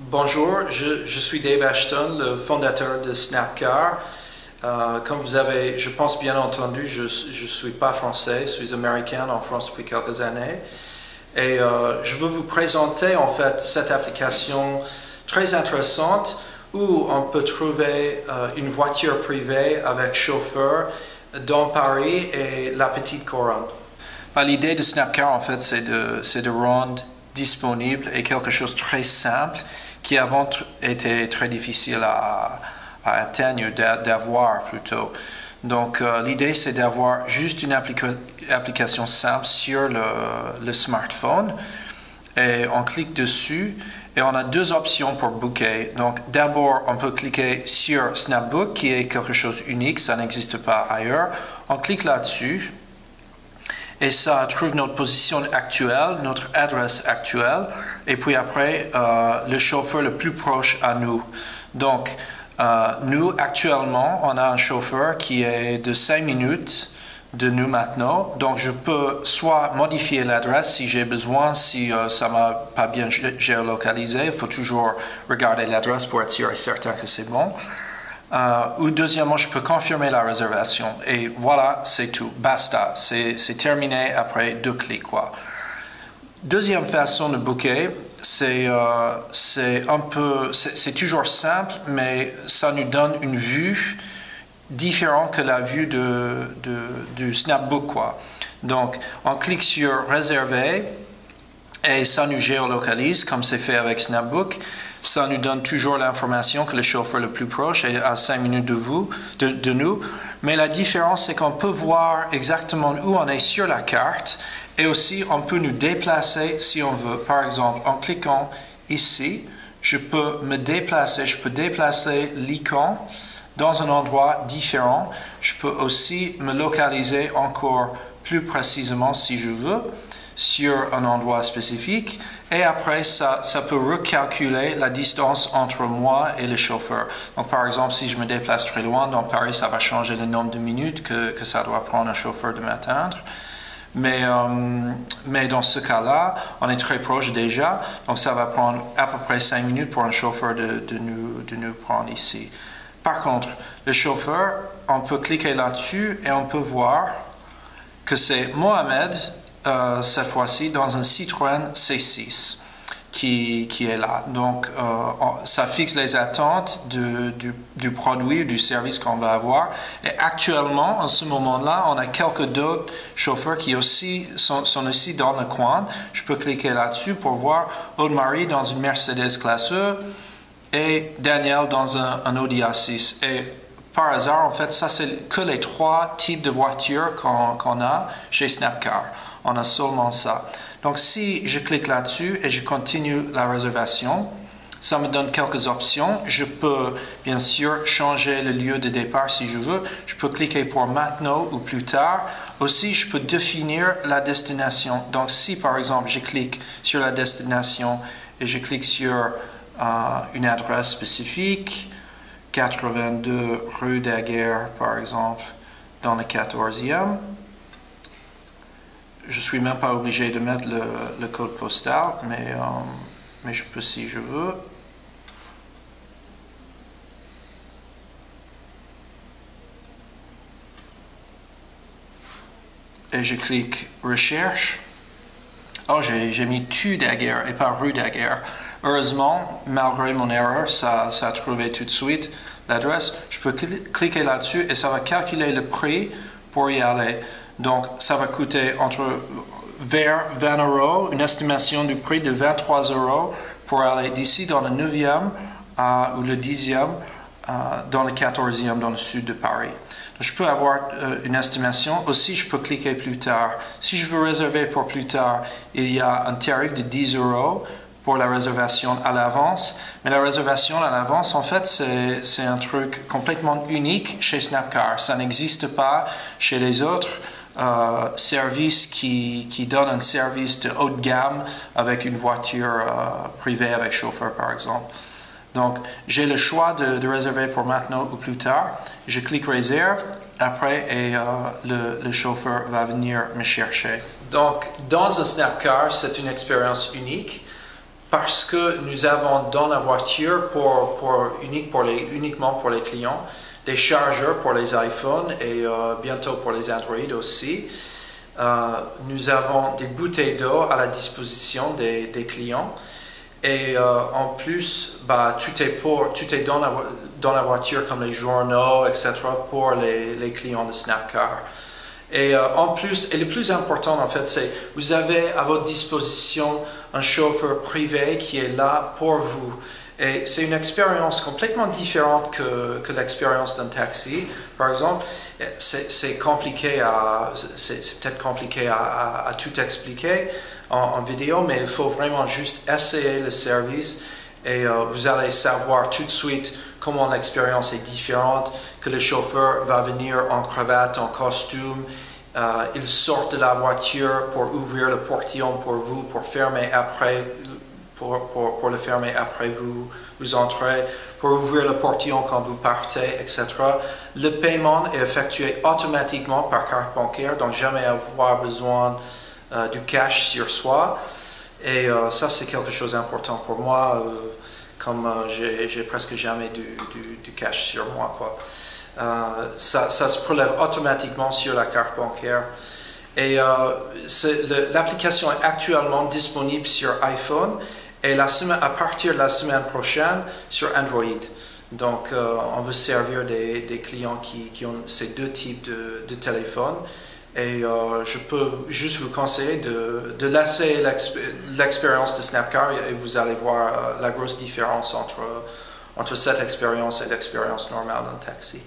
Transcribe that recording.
Bonjour, je suis Dave Ashton, le fondateur de Snapcar. Comme vous avez, je pense bien entendu, je ne suis pas français, je suis américain en France depuis quelques années. Et je veux vous présenter en fait cette application très intéressante où on peut trouver une voiture privée avec chauffeur dans Paris et la Petite Couronne. L'idée de Snapcar en fait c'est de rendre disponible et quelque chose de très simple qui avant était très difficile à atteindre, d'avoir plutôt. Donc l'idée c'est d'avoir juste une application simple sur le smartphone et on clique dessus et on a deux options pour booker. Donc d'abord on peut cliquer sur Snapbook qui est quelque chose unique, ça n'existe pas ailleurs. On clique là-dessus. Et ça trouve notre position actuelle, notre adresse actuelle, et puis après, le chauffeur le plus proche à nous. Donc, nous, actuellement, on a un chauffeur qui est de 5 minutes de nous maintenant. Donc, je peux soit modifier l'adresse si j'ai besoin, si ça ne m'a pas bien géolocalisé. Il faut toujours regarder l'adresse pour être sûr et certain que c'est bon. Ou deuxièmement, je peux confirmer la réservation. Et voilà, c'est tout. Basta. C'est terminé après 2 clics, quoi. Deuxième façon de booker, c'est toujours simple, mais ça nous donne une vue différente que la vue du Snapbook, quoi. Donc, on clique sur réserver et ça nous géolocalise comme c'est fait avec Snapbook. Ça nous donne toujours l'information que le chauffeur le plus proche est à 5 minutes de nous. Mais la différence, c'est qu'on peut voir exactement où on est sur la carte et aussi on peut nous déplacer si on veut. Par exemple, en cliquant ici, je peux me déplacer, je peux déplacer l'icône dans un endroit différent. Je peux aussi me localiser encore plus précisément si je veux sur un endroit spécifique et après ça peut recalculer la distance entre moi et le chauffeur. Donc par exemple si je me déplace très loin dans Paris, ça va changer le nombre de minutes que ça doit prendre un chauffeur de m'atteindre. Mais dans ce cas-là, on est très proche déjà, donc ça va prendre à peu près 5 minutes pour un chauffeur de nous prendre ici. Par contre, le chauffeur, on peut cliquer là-dessus et on peut voir que c'est Mohamed cette fois-ci dans un Citroën C6 qui est là. Donc, ça fixe les attentes du produit ou du service qu'on va avoir. Et actuellement, en ce moment-là, on a quelques d'autres chauffeurs qui aussi sont aussi dans le coin. Je peux cliquer là-dessus pour voir Aude-Marie dans une Mercedes classe E et Daniel dans un Audi A6. Et par hasard, en fait, ça c'est que les 3 types de voitures qu'on a chez Snapcar. On a seulement ça. Donc, si je clique là-dessus et je continue la réservation, ça me donne quelques options. Je peux, bien sûr, changer le lieu de départ si je veux. Je peux cliquer pour maintenant ou plus tard. Aussi, je peux définir la destination. Donc, si, par exemple, je clique sur la destination et je clique sur une adresse spécifique, 82 rue Daguerre, par exemple, dans le 14e, je ne suis même pas obligé de mettre le code postal, mais je peux si je veux. Et je clique recherche. Oh, j'ai mis tu Daguerre et pas rue Daguerre. Heureusement, malgré mon erreur, ça a trouvé tout de suite l'adresse. Je peux cliquer là-dessus et ça va calculer le prix pour y aller. Donc, ça va coûter vers 20 €, une estimation du prix de 23 € pour aller d'ici dans le 9e ou le 10e dans le 14e dans le sud de Paris. Donc, je peux avoir une estimation. Aussi, je peux cliquer plus tard. Si je veux réserver pour plus tard, il y a un tarif de 10 € pour la réservation à l'avance. Mais la réservation à l'avance, en fait, c'est un truc complètement unique chez Snapcar. Ça n'existe pas chez les autres services qui donnent un service de haut de gamme avec une voiture privée avec chauffeur, par exemple. Donc, j'ai le choix de réserver pour maintenant ou plus tard. Je clique réserve après et le chauffeur va venir me chercher. Donc, dans un Snapcar, c'est une expérience unique. parce que nous avons dans la voiture, uniquement pour les clients, des chargeurs pour les iPhones et bientôt pour les Android aussi. Nous avons des bouteilles d'eau à la disposition des clients. Et en plus, tout est dans la voiture, comme les journaux, etc., pour les clients de Snapcar. Et en plus, et le plus important en fait, c'est vous avez à votre disposition un chauffeur privé qui est là pour vous. Et c'est une expérience complètement différente que l'expérience d'un taxi. Par exemple, c'est peut-être compliqué à tout expliquer en vidéo, mais il faut vraiment juste essayer le service et vous allez savoir tout de suite comment l'expérience est différente, que le chauffeur va venir en cravate, en costume, il sort de la voiture pour ouvrir le portillon pour vous, pour fermer après, pour le fermer après vous entrez, pour ouvrir le portillon quand vous partez, etc. Le paiement est effectué automatiquement par carte bancaire, donc jamais avoir besoin du cash sur soi. Et ça, c'est quelque chose d'important pour moi, comme j'ai presque jamais du cash sur moi, quoi. Ça se prélève automatiquement sur la carte bancaire. Et l'application est actuellement disponible sur iPhone et à partir de la semaine prochaine sur Android. Donc, on veut servir des clients qui ont ces deux types de téléphones. Et je peux juste vous conseiller de laisser l'expérience de Snapcar et vous allez voir la grosse différence entre cette expérience et l'expérience normale d'un taxi.